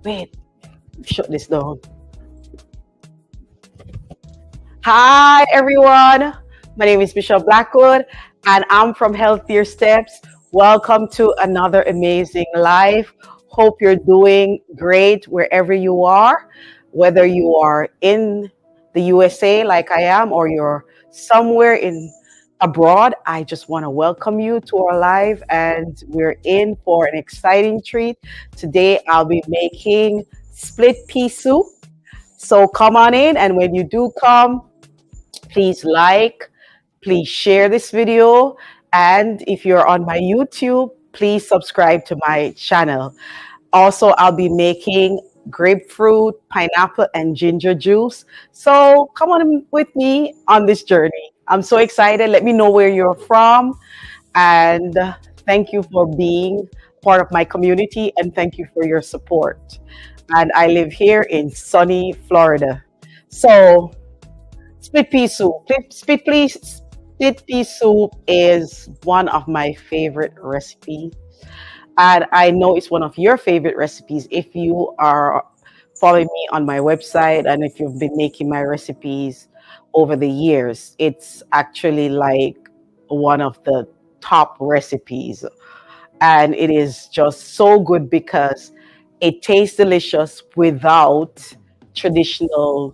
Wait, shut this down. Hi, everyone. My name is Michelle Blackwood, and I'm from Healthier Steps. Welcome to another amazing life. Hope you're doing great wherever you are, whether you are in the USA like I am, or you're somewhere in abroad. I just want to welcome you to our live, and we're in for an exciting treat. Today, I'll be making split pea soup. So come on in, and when you do come, please like, please share this video, and if you're on my YouTube, please subscribe to my channel. Also, I'll be making grapefruit, pineapple, and ginger juice. So come on with me on this journey. I'm so excited. Let me know where you're from, and thank you for being part of my community, and thank you for your support. And I live here in sunny Florida. So split pea soup. Split pea soup is one of my favorite recipes. And I know it's one of your favorite recipes if you are following me on my website and if you've been making my recipes over the years. It's actually like one of the top recipes. And it is just so good because it tastes delicious without traditional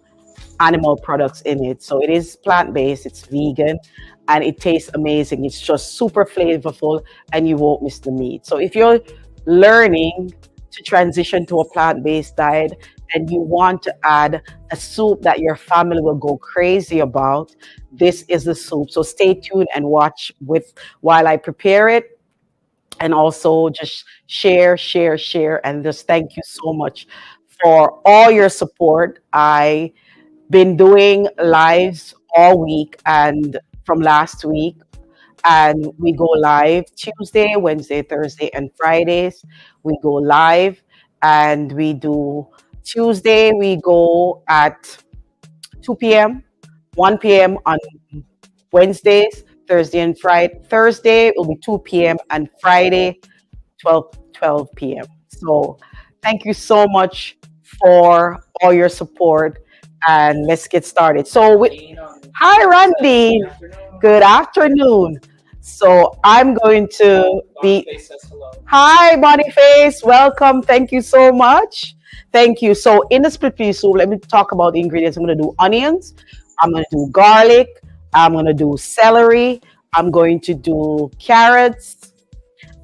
animal products in it. So it is plant-based, it's vegan, and it tastes amazing. It's just super flavorful and you won't miss the meat. So if you're learning to transition to a plant-based diet and you want to add a soup that your family will go crazy about, this is the soup. So stay tuned and watch with while I prepare it, and also just share, and just thank you so much for all your support. I been doing lives all week and from last week, and we go live Tuesday, Wednesday, Thursday, and Fridays. We go live, and we do Tuesday, we go at 2 p.m., 1 p.m. on Wednesdays, Thursday and Friday. Thursday will be 2 p.m. and Friday 12 p.m. So thank you so much for all your support, and let's get started. Hi Randy, good afternoon. So I'm going to be, hi Boniface, welcome. Thank you so much. Thank you. So in the split pea soup, let me talk about the ingredients. I'm going to do onions. I'm going to do garlic. I'm going to do celery. I'm going to do carrots,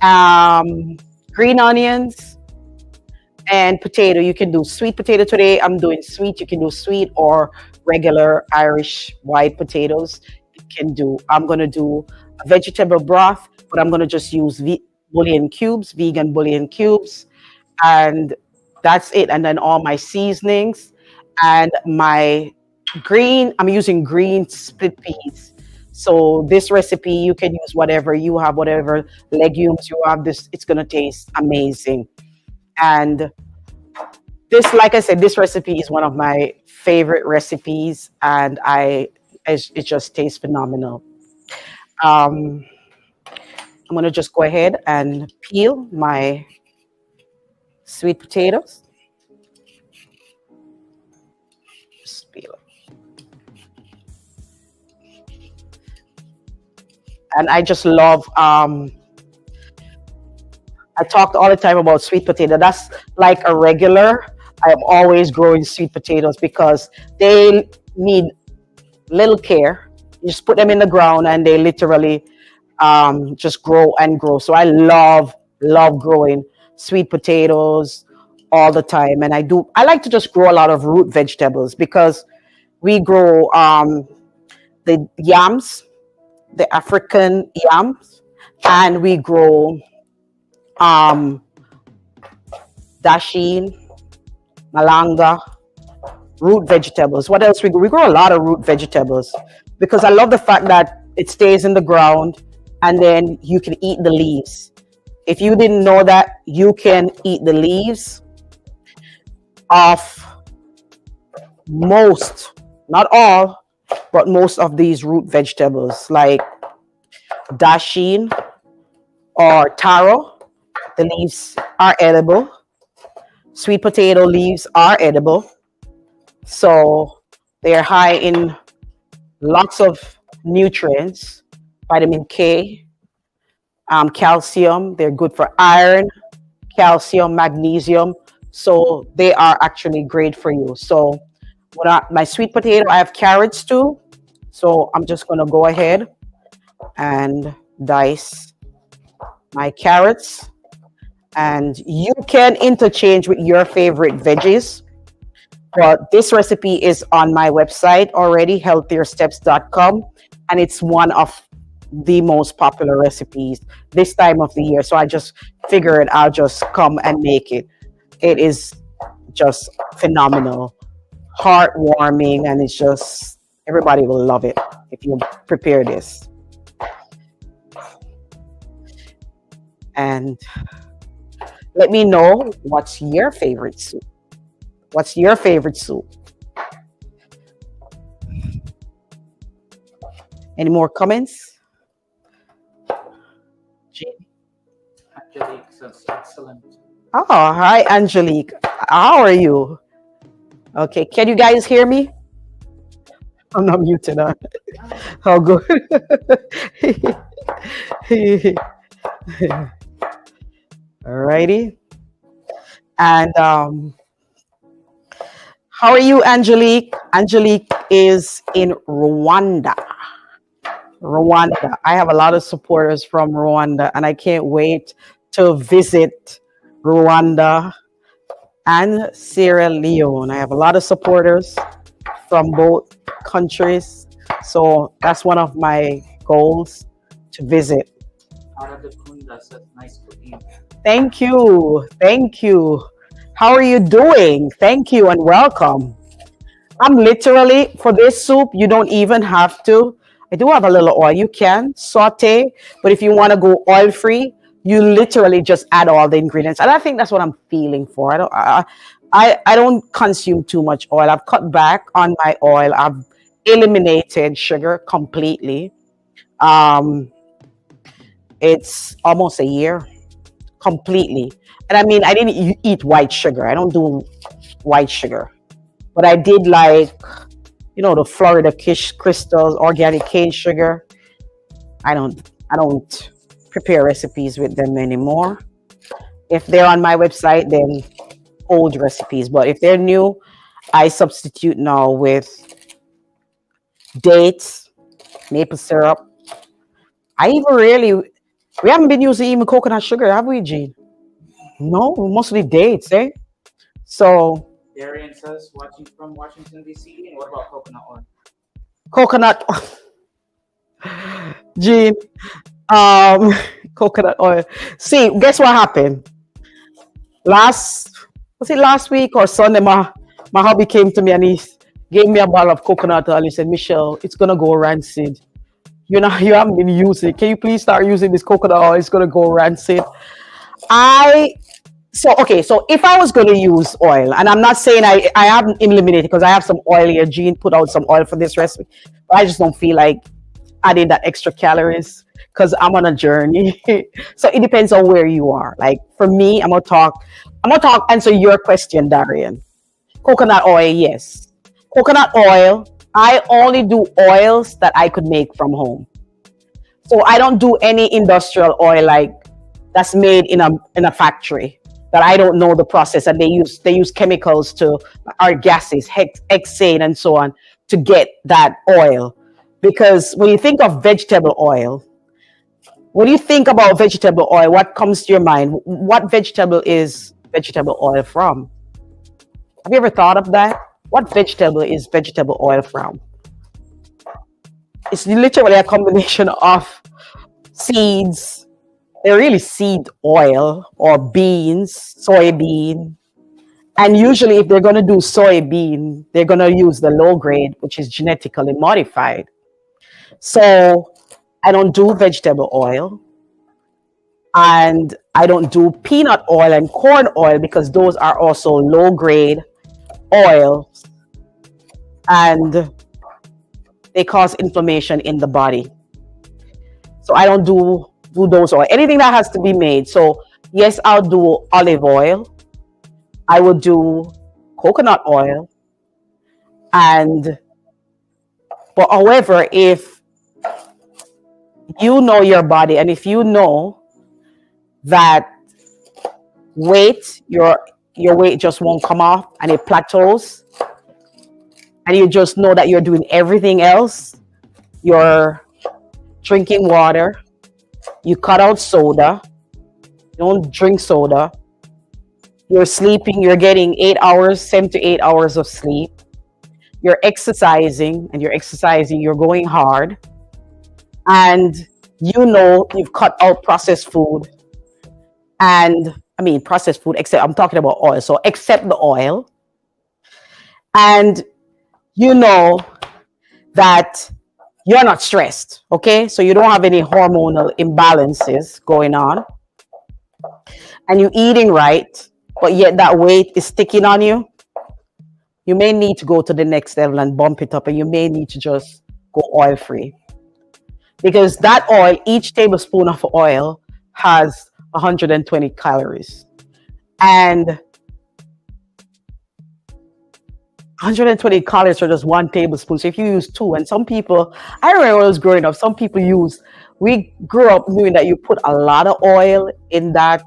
green onions, and potato. You can do sweet potato today. I'm doing sweet. You can do sweet or regular Irish white potatoes. You can do. I'm going to do a vegetable broth, but I'm going to just use bouillon cubes, vegan bouillon cubes, and that's it. And then all my seasonings and my green. I'm using green split peas. So this recipe, you can use whatever you have, whatever legumes you have. This it's going to taste amazing. And this, like I said, this recipe is one of my favorite recipes, and it just tastes phenomenal. Um, I'm gonna just go ahead and peel my sweet potatoes. Just peel it. And I just love. I talked all the time about sweet potato. That's like a regular. I'm always growing sweet potatoes because they need little care. You just put them in the ground and they literally just grow and grow. So I love growing sweet potatoes all the time. And I like to just grow a lot of root vegetables because we grow the yams, the African yams, and we grow dasheen, malanga, root vegetables. What else? We grow a lot of root vegetables because I love the fact that it stays in the ground and then you can eat the leaves. If you didn't know that, you can eat the leaves of most, not all, but most of these root vegetables like dasheen or taro. The leaves are edible. Sweet potato leaves are edible, so they're high in lots of nutrients, vitamin K, calcium. They're good for iron, calcium, magnesium. So they are actually great for you. So my sweet potato, I have carrots too. So I'm just going to go ahead and dice my carrots. And you can interchange with your favorite veggies. But this recipe is on my website already, healthiersteps.com. And it's one of the most popular recipes this time of the year. So I just figured I'll just come and make it. It is just phenomenal, heartwarming, and it's just everybody will love it if you prepare this. And let me know what's your favorite soup. What's your favorite soup? Any more comments? Angelique says excellent. Oh, hi, Angelique. How are you? Okay, can you guys hear me? I'm not muted. Huh? Oh, good. Alrighty. And how are you, Angelique? Angelique is in Rwanda. Rwanda. I have a lot of supporters from Rwanda, and I can't wait to visit Rwanda and Sierra Leone. I have a lot of supporters from both countries, so that's one of my goals to visit. Says nice cooking. Thank you. Thank you. How are you doing? Thank you and welcome. I'm literally, for this soup, you don't even have to. I do have a little oil. You can saute, but if you want to go oil free, you literally just add all the ingredients. And I think that's what I'm feeling for. I don't consume too much oil. I've cut back on my oil. I've eliminated sugar completely. It's almost a year completely. And I mean, I didn't eat white sugar. I don't do white sugar. But I did like, the Florida crystals, organic cane sugar. I don't prepare recipes with them anymore. If they're on my website, then old recipes. But if they're new, I substitute now with dates, maple syrup. We haven't been using even coconut sugar, have we, Jean? No, mostly dates, eh? So Darian says, watching from Washington, D.C. And what about coconut oil? Coconut, Jean, coconut oil. See, guess what happened? Was it last week or Sunday? My hubby came to me and he gave me a bottle of coconut oil. He said, Michelle, it's gonna go rancid. You haven't been using it. Can you please start using this coconut oil? It's gonna go rancid. So if I was going to use oil, and I'm not saying I haven't eliminated because I have some oil here. Jean put out some oil for this recipe, but I just don't feel like adding that extra calories because I'm on a journey. So it depends on where you are. Like for me, I'm gonna answer your question, Darian. Coconut oil, yes. Coconut oil. I only do oils that I could make from home. So I don't do any industrial oil like that's made in a factory that I don't know the process, and they use chemicals or gases, hexane and so on to get that oil. Because when you think of vegetable oil, when you think about vegetable oil, what comes to your mind? What vegetable is vegetable oil from? Have you ever thought of that? What vegetable is vegetable oil from? It's literally a combination of seeds. They're really seed oil or beans, soybean. And usually if they're going to do soybean, they're going to use the low grade, which is genetically modified. So I don't do vegetable oil. And I don't do peanut oil and corn oil because those are also low grade oils. And they cause inflammation in the body. So I don't do those oil, anything that has to be made. So yes, I'll do olive oil. I will do coconut oil. And, but however, if you know your body and if you know that your weight just won't come off and it plateaus, and you just know that you're doing everything else, you're drinking water, you cut out soda, you don't drink soda, you're sleeping, you're getting 8 hours, 7 to 8 hours of sleep, you're exercising, and you're going hard, and you know you've cut out processed food, and I mean processed food, except I'm talking about oil, so except the oil, and you know that you're not stressed, okay? So you don't have any hormonal imbalances going on, and you're eating right, but yet that weight is sticking on you. You may need to go to the next level and bump it up, and you may need to just go oil free. Because that oil, each tablespoon of oil has 120 calories. And 120 calories for just one tablespoon. So if you use two, and some people, I remember when I was growing up, some people we grew up knowing that you put a lot of oil in that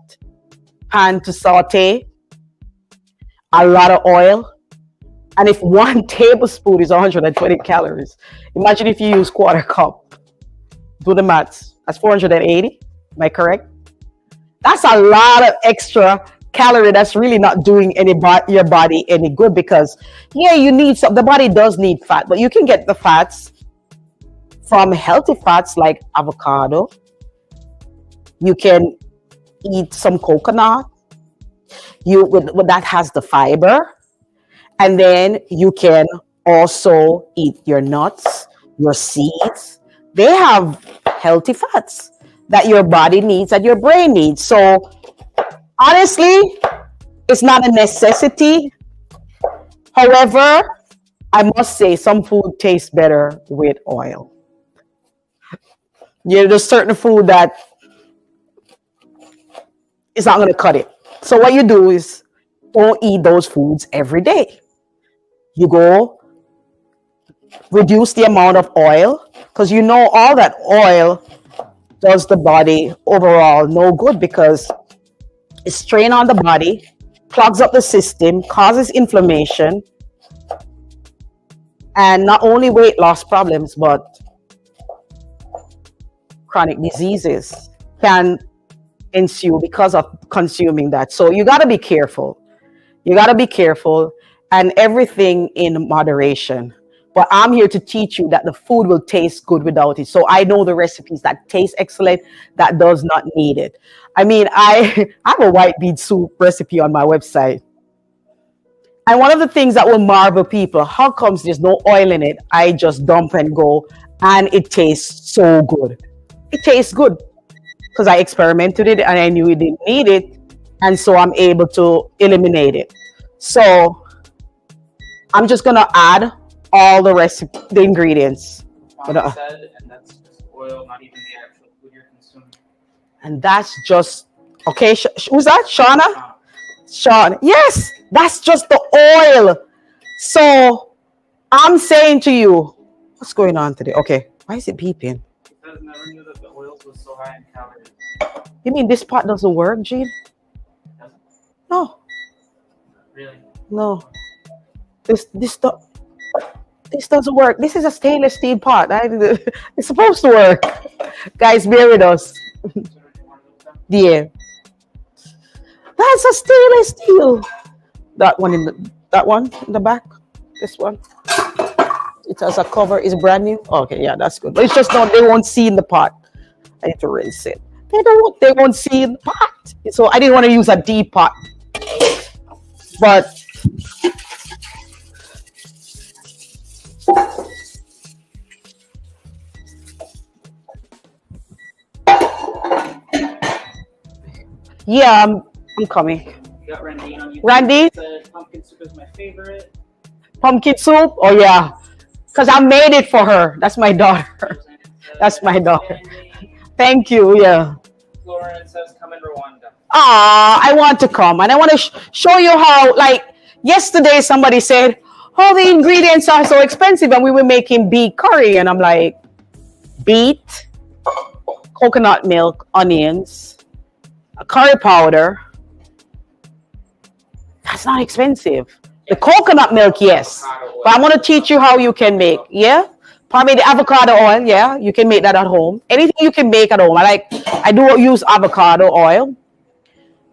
pan to saute, a lot of oil. And if one tablespoon is 120 calories, imagine if you use quarter cup. Do the maths. That's 480. Am I correct? That's a lot of extra calorie that's really not doing your body any good, because you need some. The body does need fat, but you can get the fats from healthy fats like avocado. You can eat some coconut. That has the fiber, and then you can also eat your nuts, your seeds. They have healthy fats that your body needs, that your brain needs. So honestly, it's not a necessity. However, I must say some food tastes better with oil. There's certain food that is not going to cut it. So what you do is don't eat those foods every day. You go reduce the amount of oil, because you know all that oil does the body overall no good, because it strains on the body, clogs up the system, causes inflammation, and not only weight loss problems, but chronic diseases can ensue because of consuming that. So you got to be careful. You got to be careful, and everything in moderation. But I'm here to teach you that the food will taste good without it. So I know the recipes that taste excellent, that does not need it. I mean, I have a white bean soup recipe on my website. And one of the things that will marvel people, how comes there's no oil in it? I just dump and go, and it tastes so good. It tastes good because I experimented it and I knew it didn't need it. And so I'm able to eliminate it. So I'm just going to add all the ingredients. Mama said, and that's just oil, not even the actual food you're consuming. And that's just, okay, who's that? Shauna? Sean. Yes, that's just the oil. So I'm saying to you, what's going on today? Okay, why is it beeping? Because I never knew that the oils was so high in calories. You mean this part doesn't work, Gene? No. Really? No. This doesn't work. This is a stainless steel pot. It's supposed to work. Guys, bear with us. Yeah. That's a stainless steel. That one in the back. This one. It has a cover. It's brand new. Okay, yeah, that's good. But it's just not. They won't see in the pot. I need to rinse it. They won't see in the pot. So I didn't want to use a deep pot. But yeah, I'm coming. You got Randy on YouTube. Randy? Said pumpkin soup is my favorite. Pumpkin soup? Oh yeah. Because I made it for her. That's my daughter. That's my daughter. Thank you, yeah. Lauren says come in Rwanda. I want to come and I want to show you how, like, yesterday somebody said, oh, the ingredients are so expensive and we were making beet curry. And I'm like, beet, coconut milk, onions, curry powder. That's not expensive. The coconut milk, yes. But I'm going to teach you how you can make, yeah? Probably the avocado oil, yeah? You can make that at home. Anything you can make at home. I do use avocado oil.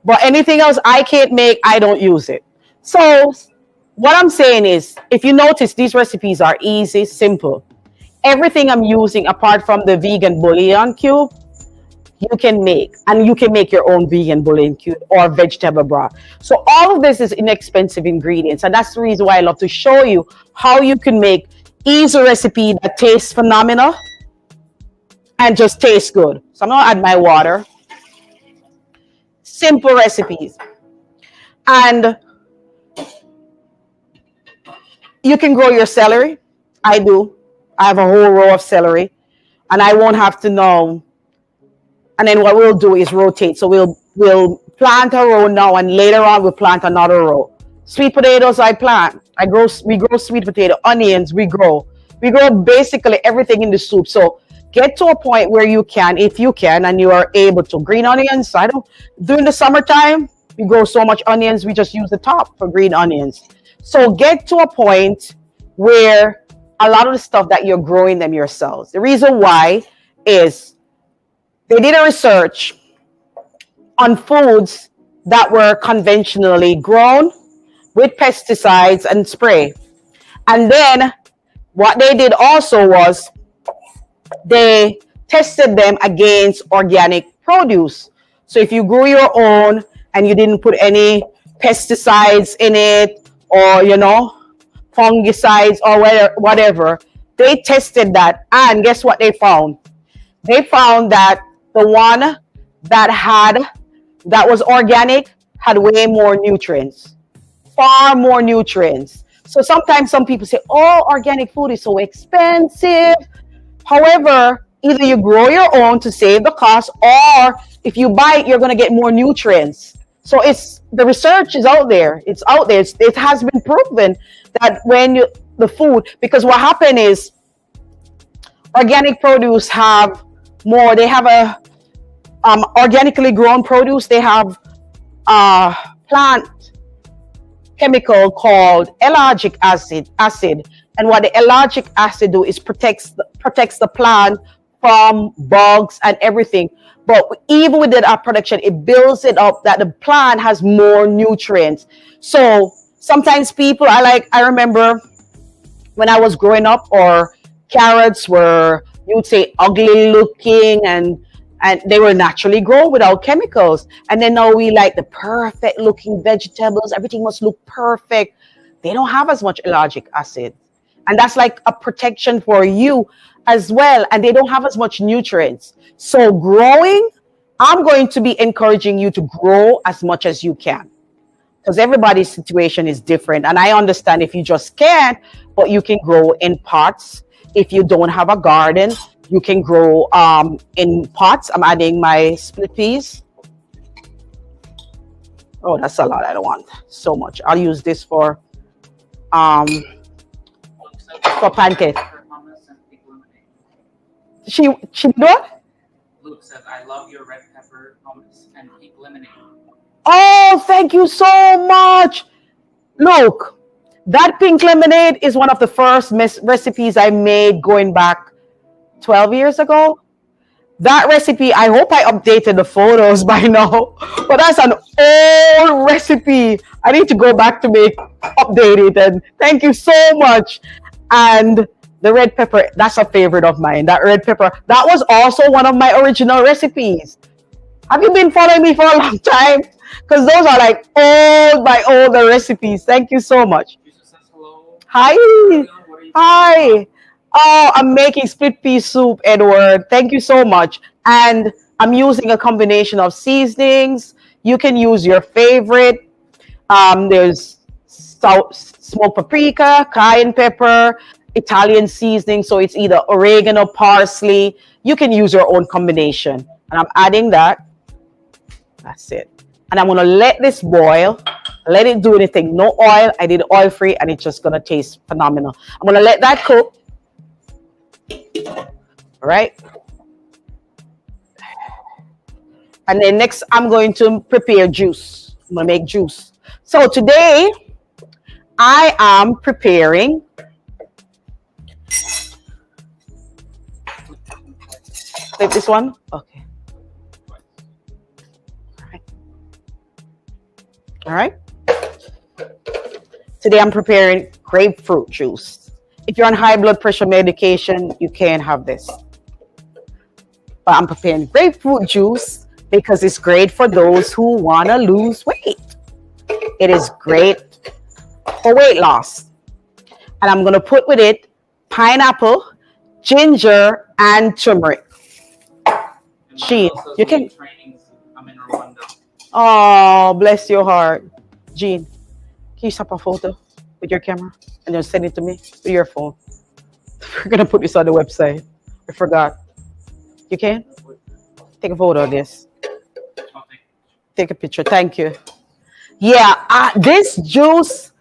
But anything else I can't make, I don't use it. So what I'm saying is, if you notice, these recipes are easy, simple. Everything I'm using, apart from the vegan bouillon cube, you can make. And you can make your own vegan bouillon cube or vegetable broth. So all of this is inexpensive ingredients. And that's the reason why I love to show you how you can make easy recipe that tastes phenomenal and just tastes good. So I'm going to add my water. Simple recipes. And you can grow your celery. I do. I have a whole row of celery. And I won't have to know. And then what we'll do is rotate. So we'll plant a row now, and later on we'll plant another row. Sweet potatoes I plant. We grow sweet potato. Onions we grow. We grow basically everything in the soup. So get to a point where you can, if you can, and you are able to. Green onions, during the summertime, we grow so much onions, we just use the top for green onions. So get to a point where a lot of the stuff that you're growing them yourselves. The reason why is they did a research on foods that were conventionally grown with pesticides and spray. And then what they did also was they tested them against organic produce. So if you grew your own and you didn't put any pesticides in it, or fungicides or whatever, they tested that, and guess what they found? They found that the one that was organic had way more nutrients, far more nutrients. So sometimes some people say, oh, organic food is so expensive. However, either you grow your own to save the cost, or if you buy it, you're going to get more nutrients. So the research is out there. It's out there. It has been proven that the food, because what happened is organic produce have more. They have a organically grown produce. They have a plant chemical called ellagic acid. And what the ellagic acid do is protects the plant from bugs and everything. But even with that production, it builds it up that the plant has more nutrients. So sometimes people, I remember when I was growing up, or carrots were, you'd say, ugly looking, and they were naturally grown without chemicals. And then now we like the perfect looking vegetables. Everything must look perfect. They don't have as much ellagic acid. And that's like a protection for you as well. And they don't have as much nutrients. So growing, I'm going to be encouraging you to grow as much as you can, because everybody's situation is different. And I understand if you just can't, but you can grow in pots. If you don't have a garden, you can grow in pots. I'm adding my split peas. Oh, that's a lot. I don't want so much. I'll use this for pancake. She what? Luke says, I love your red pepper hummus and pink lemonade. Oh, thank you so much. Look, that pink lemonade is one of the first recipes I made going back 12 years ago. That recipe, I hope I updated the photos by now, but that's an old recipe. I need to go back to update it. And thank you so much. And the red pepper, that's a favorite of mine. That red pepper, that was also one of my original recipes. Have you been following me for a long time? Because those are like my older recipes. Thank you so much. Hi. Hi. Oh, I'm making split pea soup, Edward. Thank you so much. And I'm using a combination of seasonings. You can use your favorite. There's smoked paprika, cayenne pepper, Italian seasoning. So it's either oregano, parsley. You can use your own combination. And I'm adding that. That's it. And I'm gonna let this boil. Let it do anything. No oil. I did oil free, and it's just gonna taste phenomenal. I'm gonna let that cook. All right. And then next, I'm going to prepare juice. I'm gonna make juice. So today, I am preparing. Flip this one. Okay. All right. All right. Today I'm preparing grapefruit juice. If you're on high blood pressure medication, you can't have this. But I'm preparing grapefruit juice because it's great for those who want to lose weight. It is great for weight loss. And I'm going to put with it pineapple, ginger, and turmeric. Jean, you can. I'm in Rwanda. Oh, bless your heart. Jean, can you snap a photo with your camera and then send it to me with your phone? We're going to put this on the website. I forgot. You can? Take a photo of this. Take a picture. Thank you. Yeah, this juice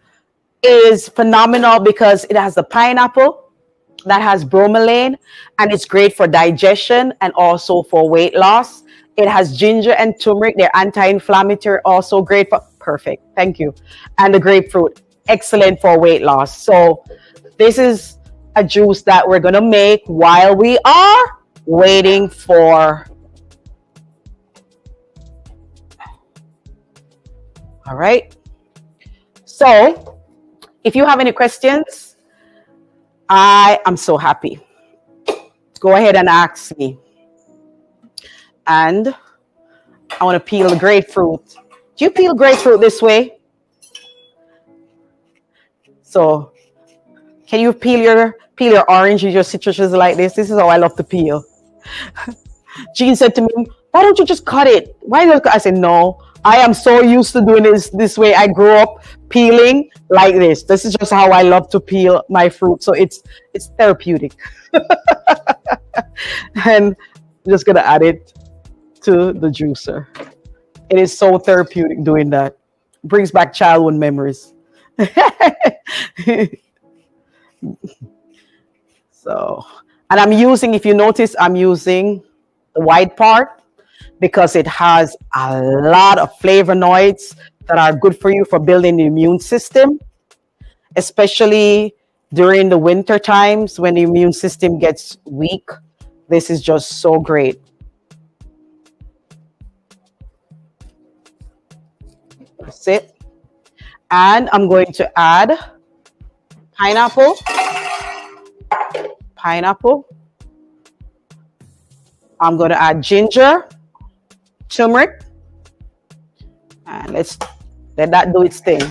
is phenomenal because it has the pineapple that has bromelain, and it's great for digestion and also for weight loss. It has ginger and turmeric. They're anti-inflammatory, also great for, perfect, thank you. And the grapefruit, excellent for weight loss. So this is a juice that we're gonna make while we are waiting for. All right. So if you have any questions, I am so happy. Go ahead and ask me. And I want to peel the grapefruit. Do you peel grapefruit this way? So can you peel your oranges, your citruses like this? This is how I love to peel. Jean said to me, why don't you just cut it? Why not? I said, no, I am so used to doing this way. I grew up peeling like this. This is just how I love to peel my fruit. So it's therapeutic. And I'm just gonna add it to the juicer. It is so therapeutic doing that. Brings back childhood memories. So, and I'm using, if you notice, I'm using the white part because it has a lot of flavonoids that are good for you for building the immune system, especially during the winter times when the immune system gets weak. This is just so great. That's it. And I'm going to add pineapple. I'm going to add ginger, turmeric, and let's let that do its thing.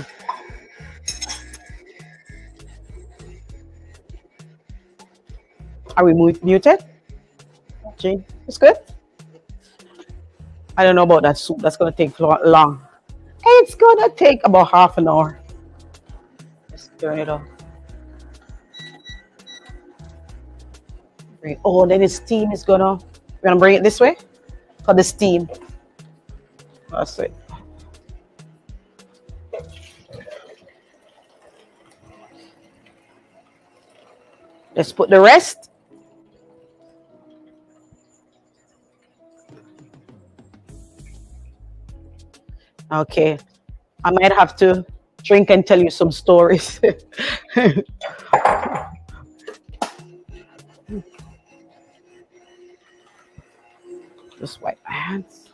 Are we muted? Jean, it's good. I don't know about that soup. That's going to take long. It's going to take about half an hour. Let's turn it on. Oh, then the steam is we're gonna bring it this way for the steam. That's it. Let's put the rest. Okay, I might have to drink and tell you some stories. Just wipe my hands.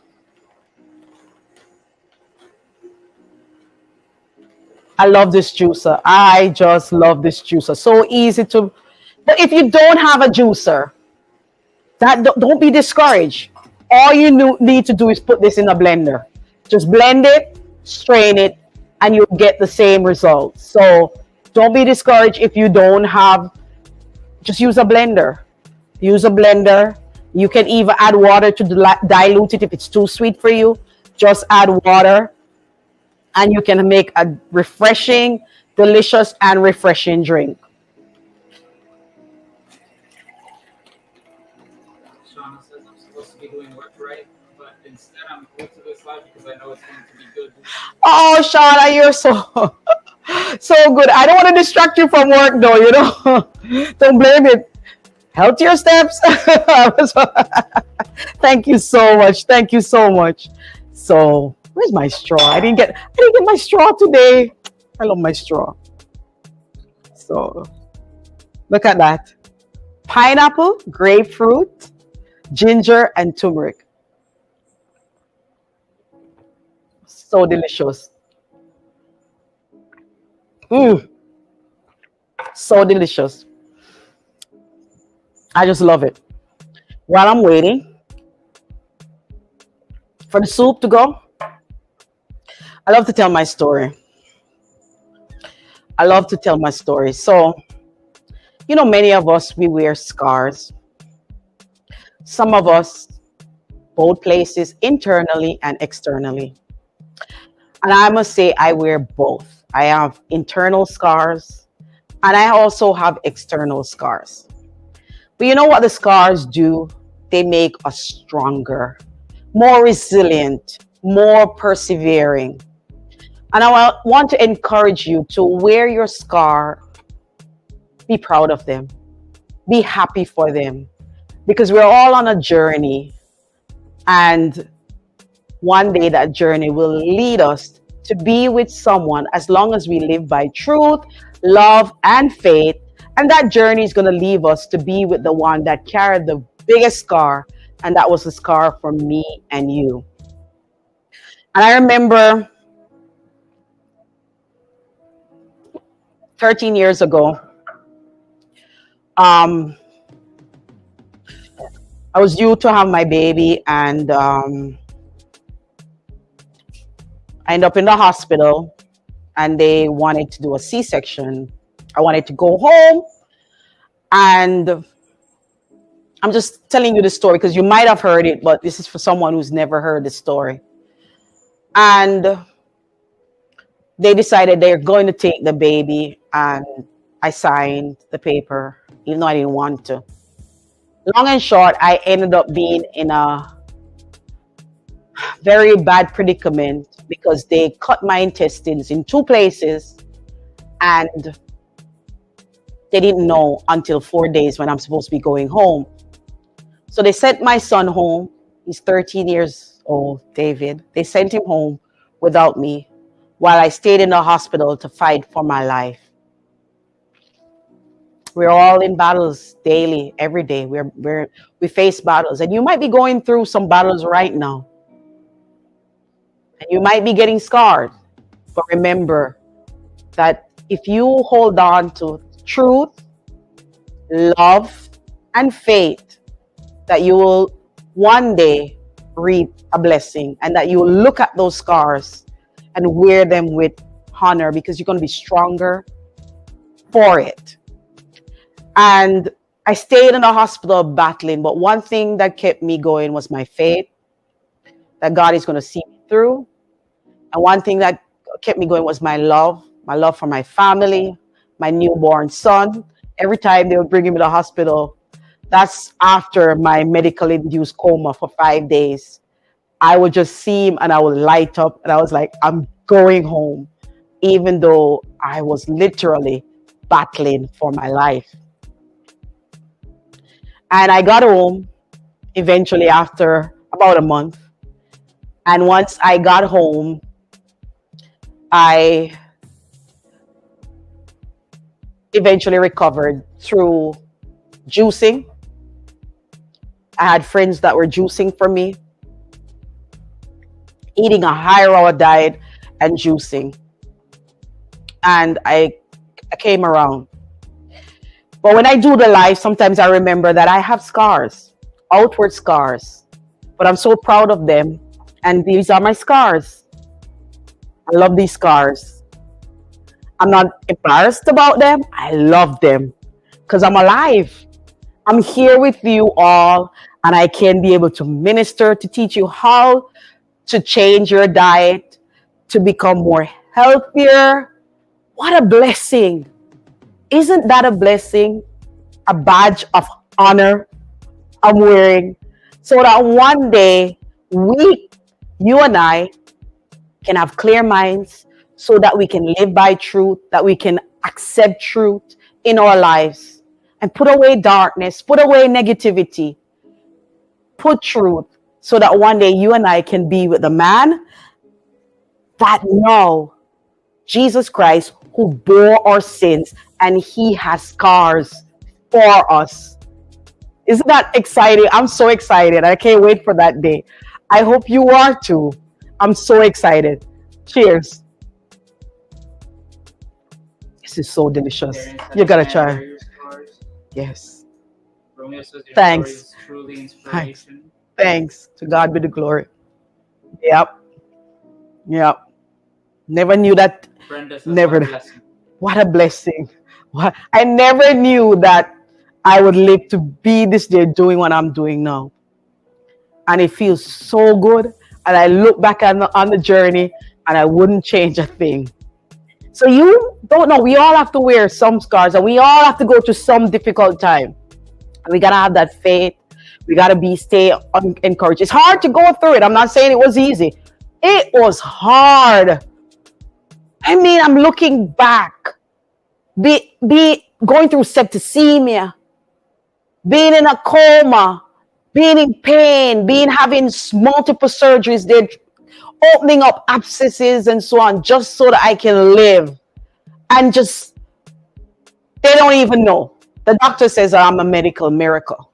I love this juicer. I just love this juicer. So easy to, but if you don't have a juicer, don't be discouraged. All you need to do is put this in a blender. Just blend it, strain it, and you'll get the same results. So don't be discouraged if you don't have, just use a blender. Use a blender. You can even add water to dilute it if it's too sweet for you. Just add water and you can make a refreshing, delicious, and refreshing drink. Shauna says I'm supposed to be doing what, right? but instead I'm glued to this live because I know it's going to be good. Oh, Shauna, you're so so good. I don't want to distract you from work, though. Don't blame it. Healthier steps. Thank you so much. Thank you so much. So, where's my straw? I didn't get my straw today. I love my straw. So, look at that. Pineapple, grapefruit, ginger, and turmeric. So delicious. Mm, so delicious. I just love it. While I'm waiting for the soup to go, I love to tell my story. I love to tell my story. So, many of us, we wear scars. Some of us, both places, internally and externally. And I must say, I wear both. I have internal scars and I also have external scars. But you know what the scars do? They make us stronger, more resilient, more persevering. And I want to encourage you to wear your scar, be proud of them, be happy for them, because we're all on a journey. And one day that journey will lead us to be with someone as long as we live by truth, love, and faith. And that journey is going to leave us to be with the one that carried the biggest scar, and that was the scar for me and you. And I remember 13 years ago, um, I was due to have my baby, and I ended up in the hospital, and they wanted to do a C-section. I wanted to go home, and I'm just telling you the story because you might have heard it, but this is for someone who's never heard the story. And they decided they're going to take the baby, and I signed the paper, even though I didn't want to. Long and short, I ended up being in a very bad predicament because they cut my intestines in two places, and they didn't know until 4 days when I'm supposed to be going home. So they sent my son home. He's 13 years old, David. They sent him home without me while I stayed in the hospital to fight for my life. We're all in battles daily, every day. We face battles, and you might be going through some battles right now. And you might be getting scarred. But remember that if you hold on to truth, love, and faith, that you will one day reap a blessing, and that you will look at those scars and wear them with honor, because you're going to be stronger for it. And I stayed in the hospital battling, but one thing that kept me going was my faith that God is going to see me through. And one thing that kept me going was my love for my family, my newborn son. Every time they would bring him to the hospital, that's after my medically induced coma for 5 days. I would just see him and I would light up, and I was like, I'm going home, even though I was literally battling for my life. And I got home eventually after about a month. And once I got home, I eventually recovered through juicing. I had friends that were juicing for me, eating a high raw diet and juicing. And I came around. But when I do the live, sometimes I remember that I have scars, outward scars, but I'm so proud of them. And these are my scars. I love these scars. I'm not embarrassed about them. I love them because I'm alive. I'm here with you all, and I can be able to minister, to teach you how to change your diet, to become more healthier. What a blessing. Isn't that a blessing? A badge of honor I'm wearing, so that one day we, you and I, can have clear minds so that we can live by truth, that we can accept truth in our lives and put away darkness, put away negativity, put truth so that one day you and I can be with the man that know Jesus Christ who bore our sins and he has scars for us. Isn't that exciting? I'm so excited. I can't wait for that day. I hope you are too. I'm so excited. Cheers. This is so delicious. Therein said You a gotta man try. bear your scars. Yes. Romeo says your story Thanks. is truly Thanks. inspiration. Thanks. To God be the glory. Yep. Yep. Never knew that. Brenda says, what a Never. blessing. What a blessing. What I never knew that I would live to be this day doing what I'm doing now. And it feels so good. And I look back on the journey and I wouldn't change a thing. So you don't know. We all have to wear some scars and we all have to go through some difficult time. And we gotta have that faith. We gotta stay encouraged. It's hard to go through it. I'm not saying it was easy. It was hard. I mean, I'm looking back. Be going through septicemia, being in a coma, being in pain, having multiple surgeries, they're opening up abscesses and so on, just so that I can live. And just, they don't even know. The doctor says I'm a medical miracle.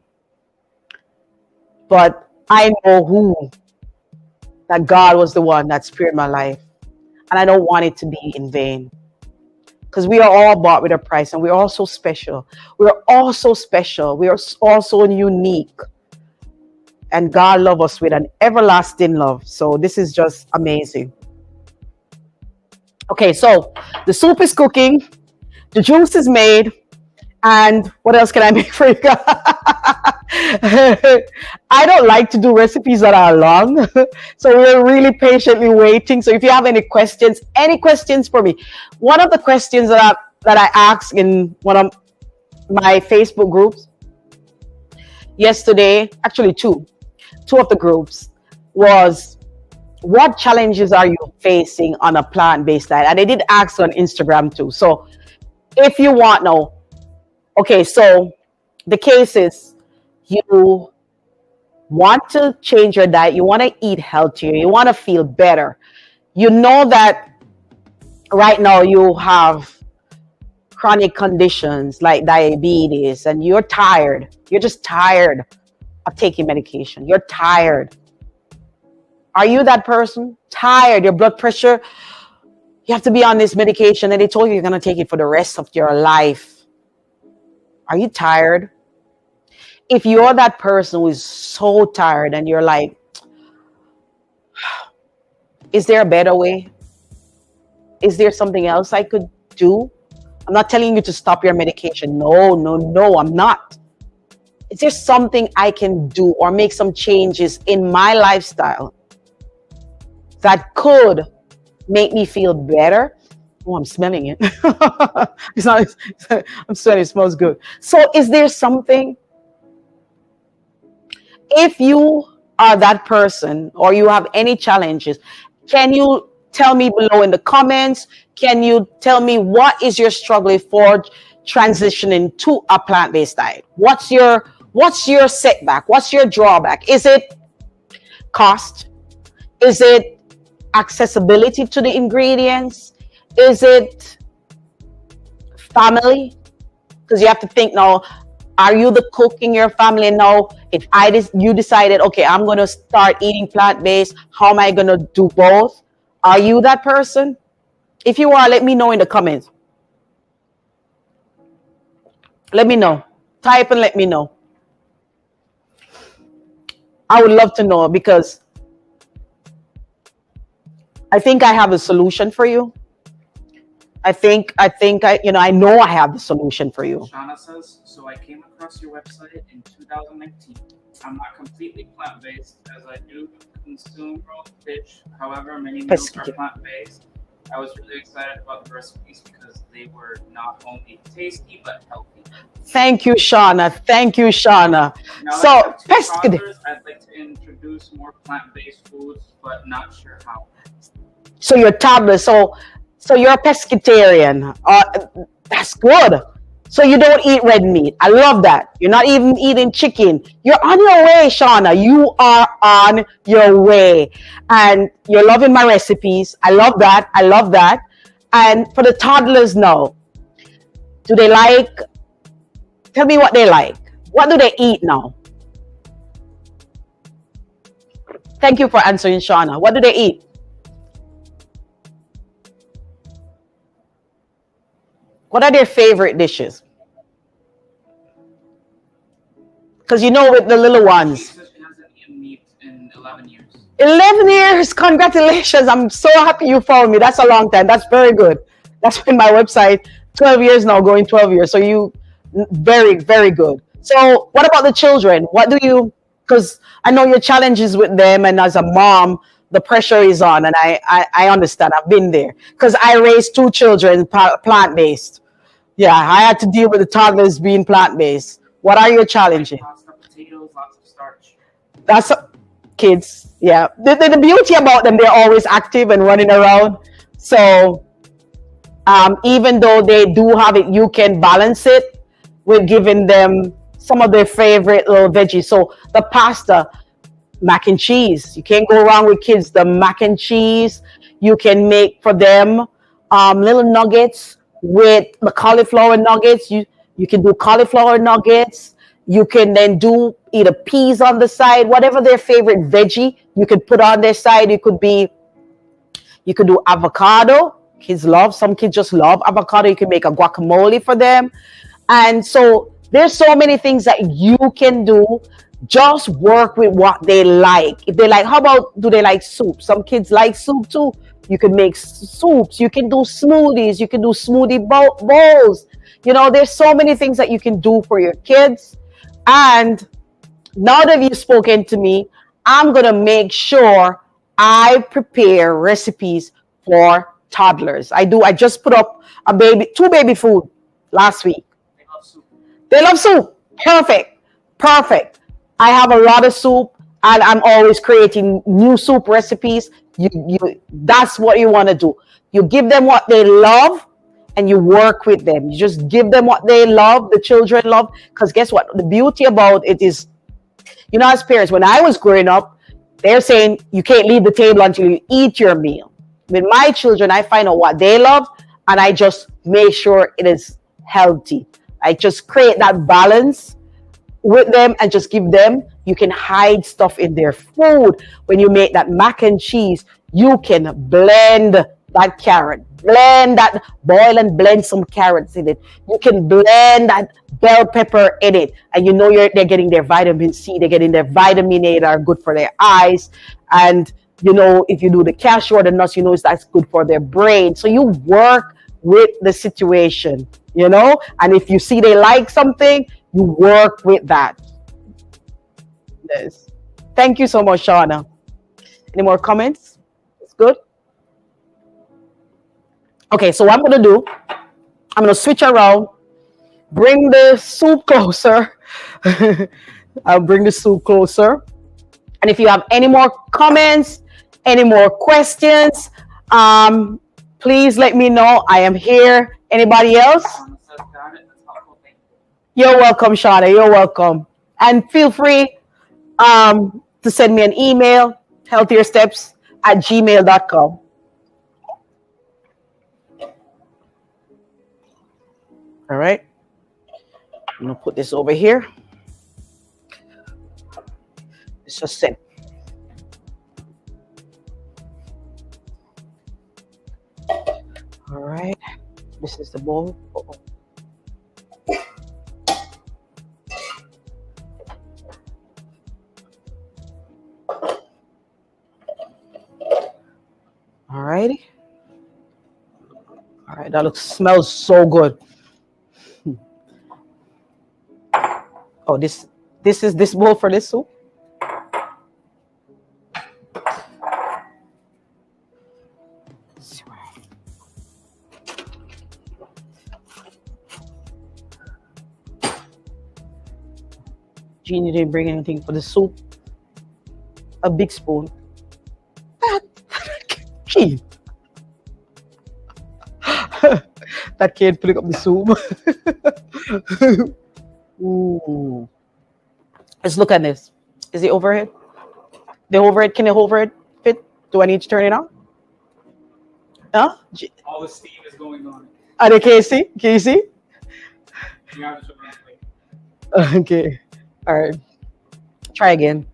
But I know that God was the one that spared my life. And I don't want it to be in vain. Because we are all bought with a price and we're all so special. We're all so special. We are all so unique. And God loves us with an everlasting love. So this is just amazing. Okay, so the soup is cooking. The juice is made. And what else can I make for you guys? I don't like to do recipes that are long. So we're really patiently waiting. So if you have any questions for me. One of the questions that I asked in one of my Facebook groups yesterday, actually two of the groups, was what challenges are you facing on a plant-based diet? And they did ask on Instagram too. So if you want now, okay, so the case is you want to change your diet, you want to eat healthier, you want to feel better. You know that right now you have chronic conditions like diabetes and you're tired. You're just tired of taking medication. You're tired. Are you that person? Tired, your blood pressure, you have to be on this medication and they told you you're going to take it for the rest of your life. Are you tired? If you're that person who is so tired and you're like, is there a better way? Is there something else I could do? I'm not telling you to stop your medication. No, I'm not. Is there something I can do or make some changes in my lifestyle that could make me feel better? Oh, I'm smelling it. It's not, I'm smelling it. It smells good. So is there something? If you are that person or you have any challenges, can you tell me below in the comments? Can you tell me what is your struggle for transitioning to a plant-based diet? What's your setback? What's your drawback? Is it cost? Is it accessibility to the ingredients? Is it family? Because you have to think now, are you the cook in your family now? If you decided, okay, I'm going to start eating plant-based, how am I going to do both? Are you that person? If you are, let me know in the comments. Let me know. Type and let me know. I would love to know because I think I have a solution for you. I know I have the solution for you. Shauna says, so I came across your website in 2019. I'm not completely plant-based as I do consume raw fish. However, many meals are plant-based. I was really excited about the recipes because they were not only tasty but healthy. Thank you, Shauna. Thank you, Shauna. Now that I So, have two pescatarian. toddlers, I'd like to introduce more plant-based foods, but not sure how. So you're toddler. So you're a pescatarian. That's good. So you don't eat red meat. I love that. You're not even eating chicken. You're on your way, Shauna. You are on your way. And you're loving my recipes. I love that. I love that. And for the toddlers now, do they like, tell me what they like. What do they eat now? Thank you for answering, Shauna. What do they eat? What are their favorite dishes? Because you know, with the little She ones, says she hasn't eaten meat in 11 years. 11 years. Congratulations. I'm so happy you followed me. That's a long time. That's very good. That's been my website. 12 years now, going 12 years. So you, very, very good. So what about the children? What do you, because I know your challenges with them, and as a mom, the pressure is on, and I understand. I've been there because I raised two children plant-based. Yeah, I had to deal with the toddlers being plant-based. What are your They like challenges? pasta, potatoes, lots of starch. That's kids. Yeah. The beauty about them, they're always active and running around. So even though they do have it, you can balance it with giving them some of their favorite little veggies. So the pasta, mac and cheese. You can't go wrong with kids. The mac and cheese, you can make for them little nuggets with the cauliflower nuggets. You can do cauliflower nuggets. You can then do either peas on the side, whatever their favorite veggie you could put on their side. You could do avocado. Kids love, some kids just love avocado. You can make a guacamole for them. And so there's so many things that you can do. Just work with what they like. If they like, how about, do they like soup? Some kids like soup too. You can make soups. You can do smoothies. You can do smoothie bowls. You know, there's so many things that you can do for your kids. And now that you've spoken to me, I'm going to make sure I prepare recipes for toddlers. I do. I just put up two baby food last week. They love soup. They love soup. Perfect. Perfect. I have a lot of soup, and I'm always creating new soup recipes. That's what you want to do. You give them what they love, and you work with them. You just give them what they love, the children love. Because guess what? The beauty about it is, you know, as parents, when I was growing up, they're saying you can't leave the table until you eat your meal. With my children, I find out what they love, and I just make sure it is healthy. I just create that balance with them and just give them. You can hide stuff in their food. When you make that mac and cheese, you can blend that carrot, blend that, boil and blend some carrots in it. You can blend that bell pepper in it, and you know they're getting their vitamin C, they're getting their vitamin A that are good for their eyes. And you know, if you do the cashew or the nuts, you know that's good for their brain. So you work with the situation, you know, and if you see they like something, you work with that. Yes. Thank you so much, Shauna. Any more comments? It's good. Okay, so what I'm gonna do, I'm gonna switch around, bring the soup closer. I'll bring the soup closer. And if you have any more comments, any more questions, please let me know. I am here. Anybody else? Someone says, got it. That's helpful. Thank you. You're welcome, Shauna. You're welcome. And feel free to send me an email, healthiersteps@gmail.com. All right. I'm going to put this over here. It's just set. All right. This is the bowl. Uh-oh. All righty. All right. That smells so good. Oh, this is this bowl for this soup. Jeannie didn't bring anything for the soup. A big spoon. Gee. That kid putting up the soup. Ooh. Let's look at this. Is the overhead? The overhead, can the overhead fit? Do I need to turn it on? Huh? All the steam is going on. Are they, can you see? Can you see? You have to show that plate. Okay. All right. Try again.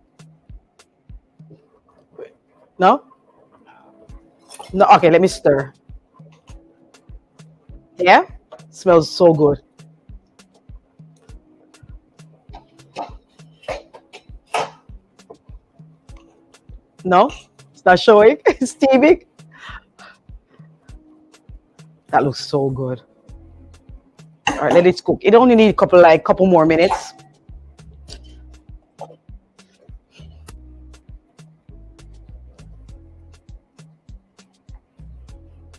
No? No. Okay, let me stir. Yeah? Smells so good. No? It's not showing. It's steaming. That looks so good. All right, let it cook. It only needs a couple more minutes.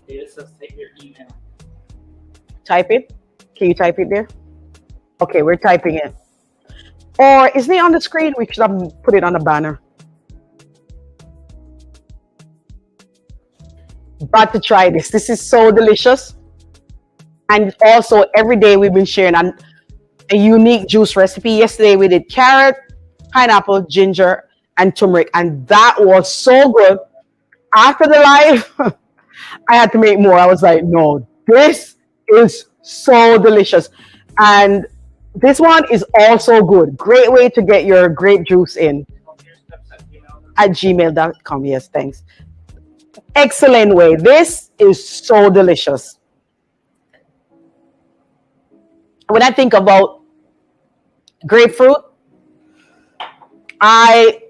It says take your email. Type it. Can you type it there? Okay, we're typing it. Or isn't it on the screen? We should have put it on the banner. Got to try this. This is so delicious. And also, every day we've been sharing a unique juice recipe. Yesterday we did carrot, pineapple, ginger, and turmeric. And that was so good. After the live, I had to make more. I was like, no, this is so delicious. And this one is also good. Great way to get your grape juice in. At gmail.com. Yes, thanks. Excellent way. This is so delicious. When I think about grapefruit, it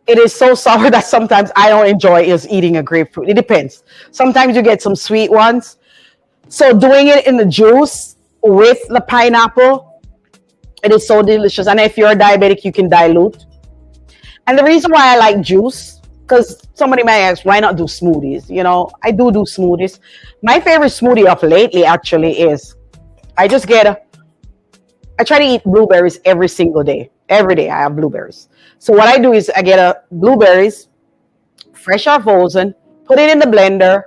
is so sour that sometimes I don't enjoy is eating a grapefruit. It depends. Sometimes you get some sweet ones. So doing it in the juice with the pineapple, it is so delicious. And if you're a diabetic, you can dilute. And the reason why I like juice, because somebody might ask, why not do smoothies? You know, I do smoothies. My favorite smoothie of lately actually is, I try to eat blueberries every single day. Every day I have blueberries. So what I do is I get blueberries, fresh or frozen, put it in the blender,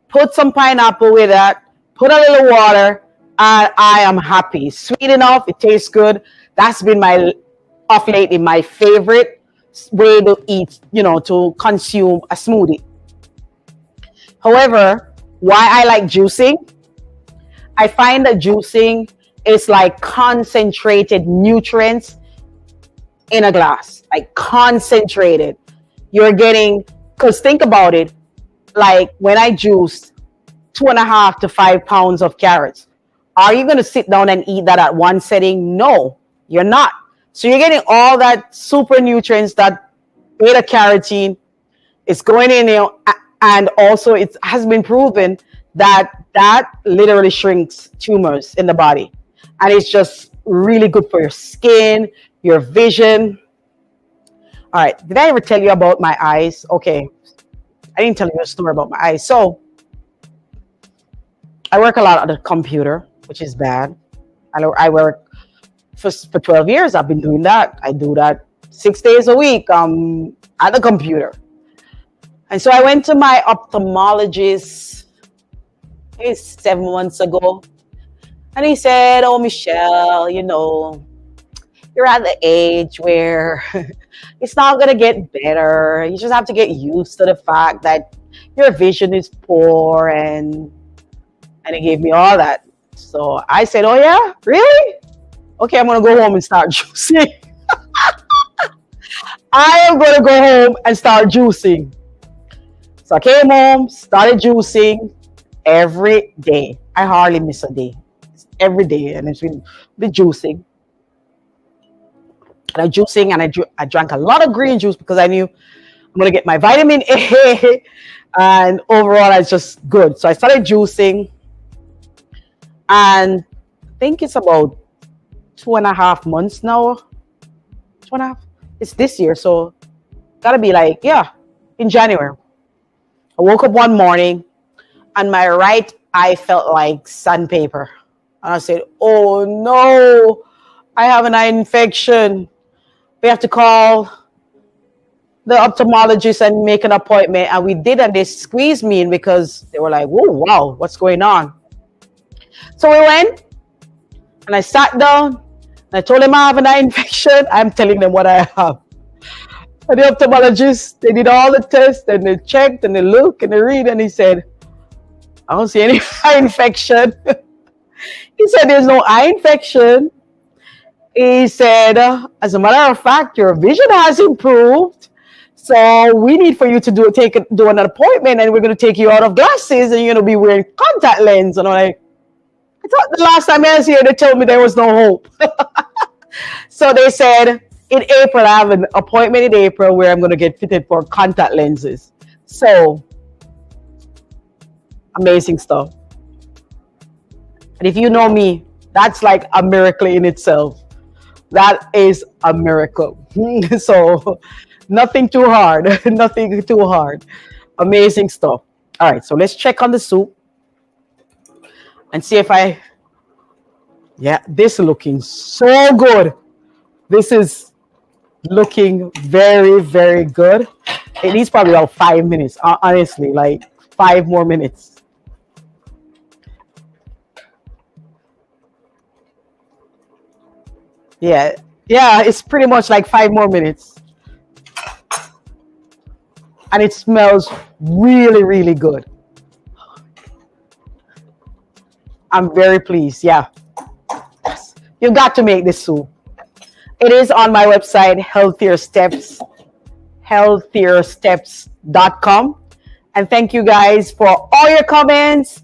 put some pineapple with that, put a little water, and I am happy. Sweet enough, it tastes good. That's been of lately my favorite way to eat, to consume a smoothie. However, why I like juicing, I find that juicing is like concentrated nutrients in a glass, like concentrated. You're getting, because think about it, like when I juice 2.5 to 5 pounds of carrots, are you going to sit down and eat that at one setting? No, you're not. So you're getting all that super nutrients, that beta carotene is going in there, and also it has been proven that literally shrinks tumors in the body, and it's just really good for your skin, your vision. All right, did I ever tell you about my eyes? Okay, I didn't tell you a story about my eyes. So I work a lot on the computer, which is bad. I work for 12 years. I've been doing that. I do that 6 days a week at the computer. And so I went to my ophthalmologist 7 months ago. And he said, oh, Michelle, you're at the age where it's not going to get better. You just have to get used to the fact that your vision is poor. And he gave me all that. So I said, oh, yeah, really? Okay, I'm going to go home and start juicing. I am going to go home and start juicing. So I came home, started juicing every day. I hardly miss a day. It's every day, and it's been the juicing. And I drank a lot of green juice because I knew I'm going to get my vitamin A, and overall, it's just good. So I started juicing, and I think it's about 2.5 months now. 2.5. It's this year, so gotta be in January. I woke up one morning and my right eye felt like sandpaper. And I said, oh no, I have an eye infection. We have to call the ophthalmologist and make an appointment. And we did, and they squeezed me in because they were like, whoa, wow, what's going on? So we went and I sat down and I told them I have an eye infection. I'm telling them what I have. And the ophthalmologist, they did all the tests and they checked and they looked and they read, and he said, I don't see any eye infection. He said, there's no eye infection. He said, as a matter of fact, your vision has improved. So we need for you to do an appointment, and we're going to take you out of glasses and you're going to be wearing contact lens. And I'm like, I thought the last time I was here, they told me there was no hope. So they said, in April, I have an appointment in April where I'm going to get fitted for contact lenses. So amazing stuff. And if you know me, that's like a miracle in itself. That is a miracle. So nothing too hard. Nothing too hard. Amazing stuff. All right, so let's check on the soup and see if yeah, this is looking so good. This is looking very, very good. It needs probably about 5 minutes, honestly, like 5 more minutes. Yeah, it's pretty much like 5 more minutes. And it smells really, really good. I'm very pleased. Yeah. Yes. You've got to make this soup. It is on my website, HealthierSteps, HealthierSteps.com. And thank you guys for all your comments,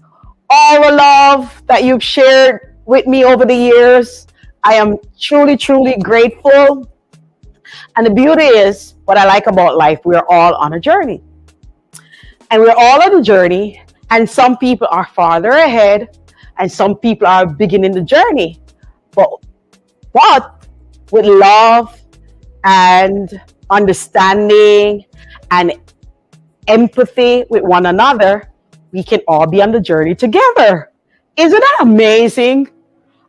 all the love that you've shared with me over the years. I am truly, truly grateful. And the beauty is, what I like about life, we're all on a journey. And we're all on a journey. And some people are farther ahead, and some people are beginning the journey. But with love and understanding and empathy with one another, we can all be on the journey together. Isn't that amazing?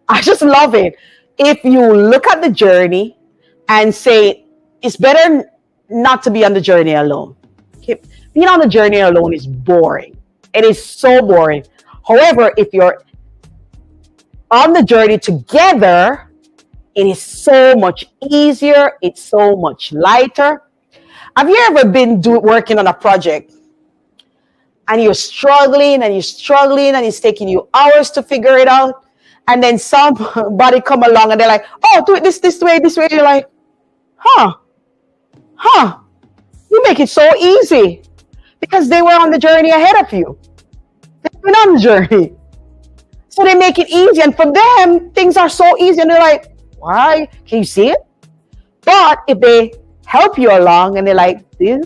I just love it. If you look at the journey and say, it's better not to be on the journey alone. Okay? Being on the journey alone is boring. It is so boring. However, if you're on the journey together, it is so much easier. It's so much lighter. Have you ever been working on a project and you're struggling and it's taking you hours to figure it out? And then somebody come along and they're like, oh, do it this way. You're like, huh. You make it so easy because they were on the journey ahead of you. They've been on the journey. So they make it easy. And for them, things are so easy. And they're like, why? Can you see it? But if they help you along and they're like, they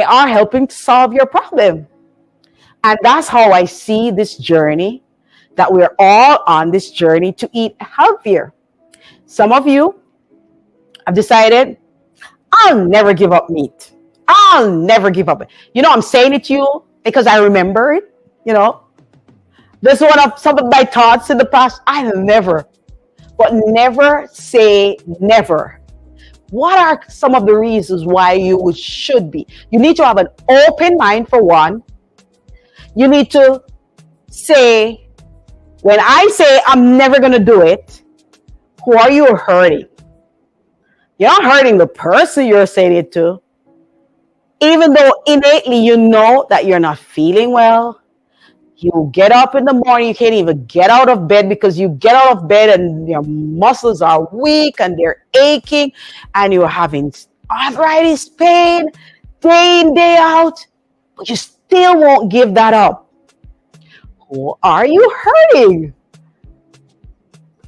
are helping to solve your problem. And that's how I see this journey, that we're all on this journey to eat healthier. Some of you have decided, I'll never give up meat. I'll never give up. I'm saying it to you because I remember it. This is one of some of my thoughts in the past. I'll never, but never say never. What are some of the reasons why you should be? You need to have an open mind, for one. You need to say, when I say I'm never going to do it, who are you hurting? You're not hurting the person you're saying it to. Even though innately you know that you're not feeling well, you get up in the morning, you can't even get out of bed because you get out of bed and your muscles are weak and they're aching and you're having arthritis pain day in, day out, but you still won't give that up. Who are you hurting?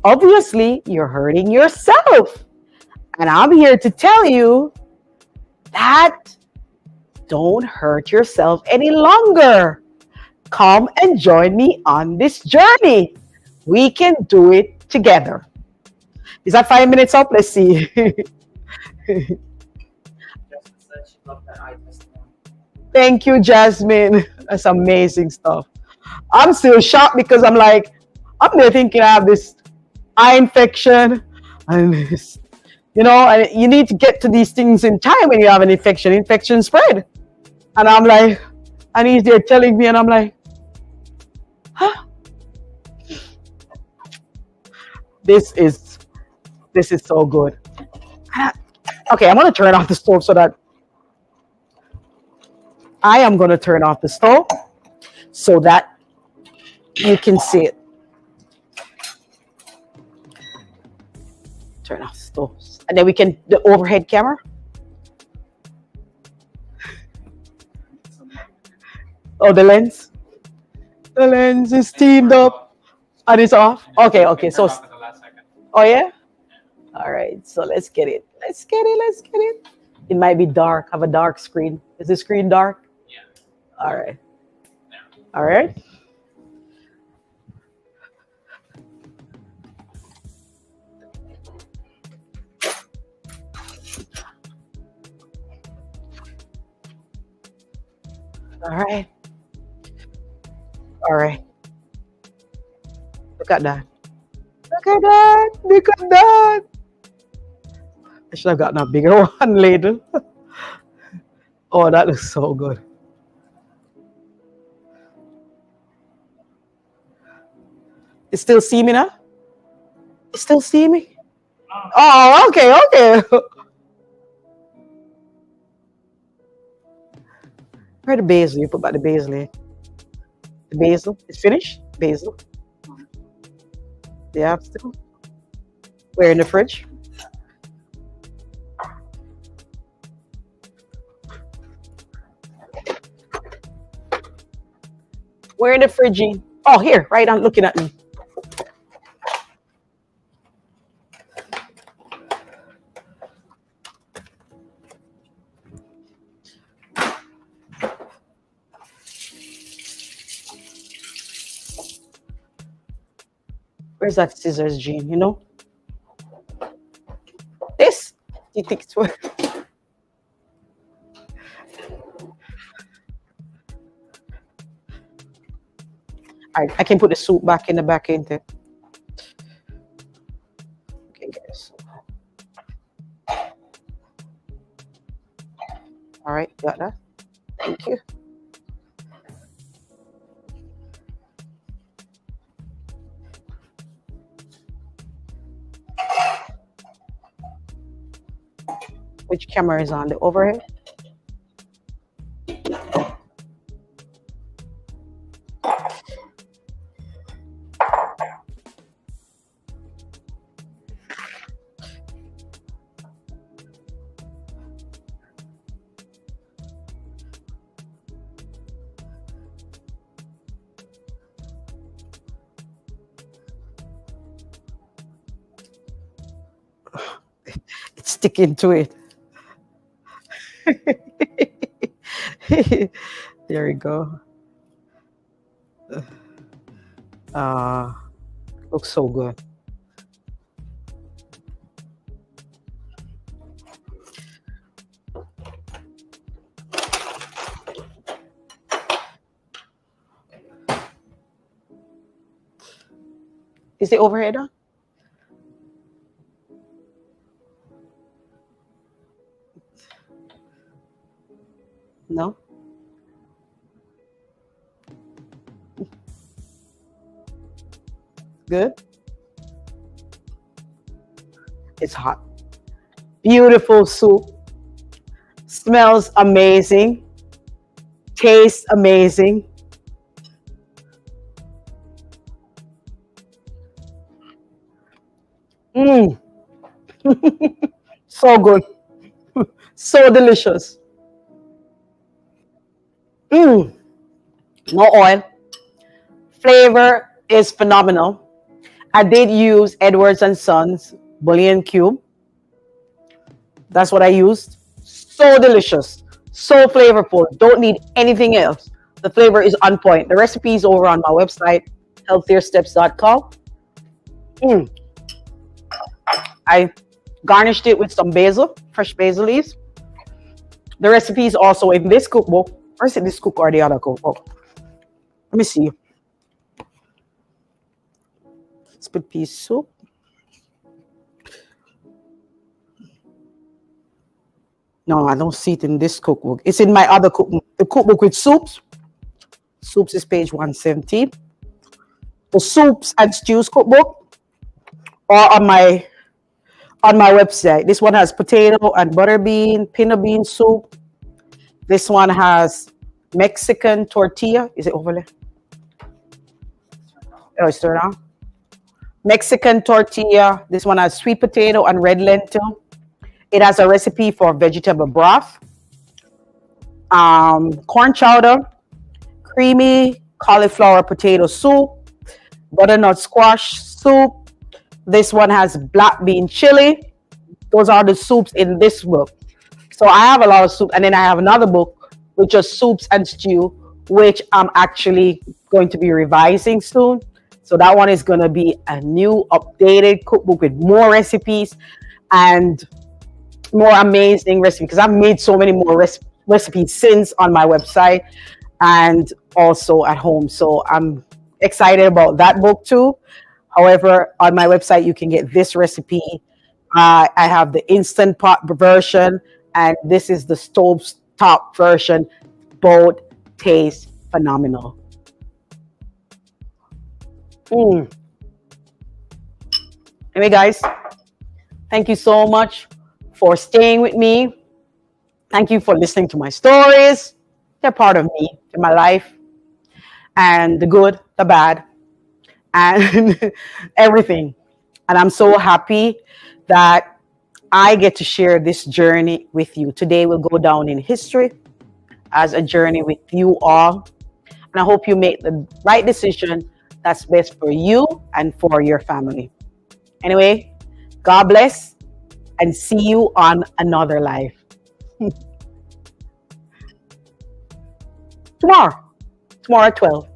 Obviously, you're hurting yourself. And I'm here to tell you that don't hurt yourself any longer. Come and join me on this journey. We can do it together. Is that 5 minutes up? Let's see. Thank you, Jasmine. That's amazing stuff. I'm still shocked because I'm there thinking I have this eye infection. And you need to get to these things in time when you have an infection. Infection spread. And I'm like, and he's there telling me, and I'm like, huh? This is so good. Okay, I'm gonna turn off the stove so that I am gonna turn off the stove so that you can see it. Turn off the stove. And then we can the overhead camera. Oh, the lens. The lens is steamed up and it's off. Okay. So oh yeah? Alright, so let's get it. Let's get it. It might be dark. Have a dark screen. Is the screen dark? Yeah. Alright. Alright. Alright. Alright. Look at that. Look at that. Look at that. I should have gotten a bigger one later. Oh, that looks so good. It's still steaming, huh? It's still steaming? Oh, okay. Where the basil? You put back the basil in. The basil is finished? Basil. Yeah, still. Where in the fridge? Where in the fridge? Oh, here, right on looking at me. Where's that scissors, Jean? You know? This? You think it's worth? All right, I can put the soup back in the back into it. Okay, guys. All right, got that? Thank you. Which camera is on? The overhead? It's sticking to it. There we go. Looks so good. Is the overhead on? No? Good? It's hot. Beautiful soup. Smells amazing. Tastes amazing. Mmm. So good. So delicious. Mmm. No oil. Flavor is phenomenal. I did use Edwards and Sons bouillon cube. That's what I used. So delicious. So flavorful. Don't need anything else. The flavor is on point. The recipe is over on my website, HealthierSteps.com. I garnished it with some basil, fresh basil leaves. The recipe is also in this cookbook. Or is it this cook or the other cookbook? Let me see. Split pea soup. No, I don't see it in this cookbook. It's in my other cookbook, the cookbook with soups. Soups is page 170. The soups and stews cookbook or on my website. This one has potato and butter bean, pinto bean soup. This one has Mexican tortilla. Is it over there? Oh, it's turned on. Mexican tortilla. This one has sweet potato and red lentil. It has a recipe for vegetable broth, corn chowder, creamy cauliflower potato soup, butternut squash soup. This one has black bean chili. Those are the soups in this book. So I have a lot of soup. And then I have another book, which is soups and stew, which I'm actually going to be revising soon. So that one is going to be a new updated cookbook with more recipes and more amazing recipes, because I've made so many more recipes since on my website and also at home. So I'm excited about that book too. However, on my website, you can get this recipe. I have the instant pot version, and this is the stove top version. Both taste phenomenal. Anyway, guys, thank you so much for staying with me. Thank you for listening to my stories. They're part of me, in my life, and the good, the bad, and everything. And I'm so happy that I get to share this journey with you. Today will go down in history as a journey with you all. And I hope you make the right decision that's best for you and for your family. Anyway, God bless and see you on another life. Tomorrow at 12.